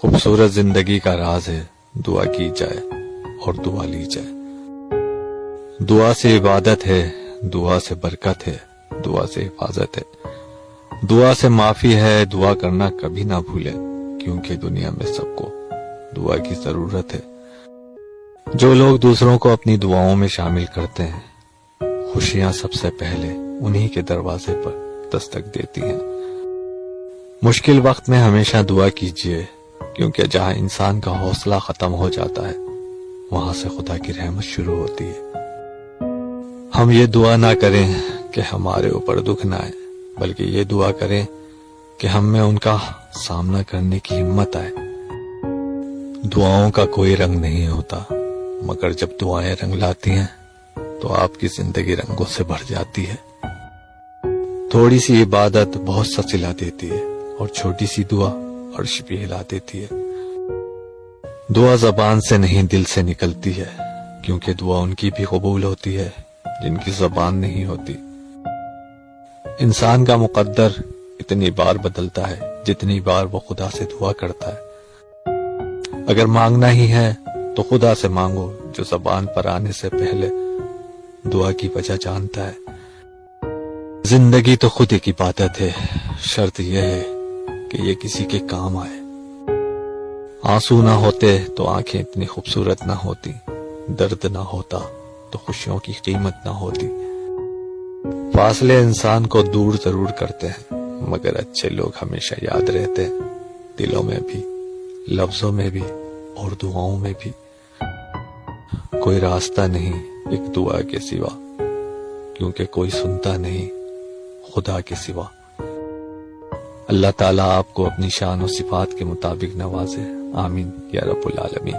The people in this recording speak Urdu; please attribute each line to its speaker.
Speaker 1: خوبصورت زندگی کا راز ہے دعا کی جائے اور دعا لی جائے. دعا سے عبادت ہے، دعا سے برکت ہے، دعا سے حفاظت ہے، دعا سے معافی ہے. دعا کرنا کبھی نہ بھولے کیونکہ دنیا میں سب کو دعا کی ضرورت ہے. جو لوگ دوسروں کو اپنی دعاؤں میں شامل کرتے ہیں، خوشیاں سب سے پہلے انہی کے دروازے پر دستک دیتی ہیں. مشکل وقت میں ہمیشہ دعا کیجیے کیونکہ جہاں انسان کا حوصلہ ختم ہو جاتا ہے وہاں سے خدا کی رحمت شروع ہوتی ہے. ہم یہ دعا نہ کریں کہ ہمارے اوپر دکھ نہ آئے، بلکہ یہ دعا کریں کہ ہم میں ان کا سامنا کرنے کی ہمت آئے. دعاؤں کا کوئی رنگ نہیں ہوتا، مگر جب دعائیں رنگ لاتی ہیں تو آپ کی زندگی رنگوں سے بھر جاتی ہے. تھوڑی سی عبادت بہت سا صلہ دیتی ہے اور چھوٹی سی دعا عرش بھی ہلا دیتی ہے. دعا زبان سے نہیں دل سے نکلتی ہے، کیونکہ دعا ان کی بھی قبول ہوتی ہے جن کی زبان نہیں ہوتی. انسان کا مقدر اتنی بار بدلتا ہے جتنی بار وہ خدا سے دعا کرتا ہے. اگر مانگنا ہی ہے تو خدا سے مانگو جو زبان پر آنے سے پہلے دعا کی وجہ جانتا ہے. زندگی تو خود ایک عبادت ہے، شرط یہ ہے کہ یہ کسی کے کام آئے. آنسو نہ ہوتے تو آنکھیں اتنی خوبصورت نہ ہوتی، درد نہ ہوتا تو خوشیوں کی قیمت نہ ہوتی. فاصلے انسان کو دور ضرور کرتے ہیں مگر اچھے لوگ ہمیشہ یاد رہتے ہیں، دلوں میں بھی، لفظوں میں بھی اور دعاؤں میں بھی. کوئی راستہ نہیں ایک دعا کے سوا، کیونکہ کوئی سنتا نہیں خدا کے سوا. اللہ تعالیٰ آپ کو اپنی شان و صفات کے مطابق نوازے. آمین یا رب العالمین.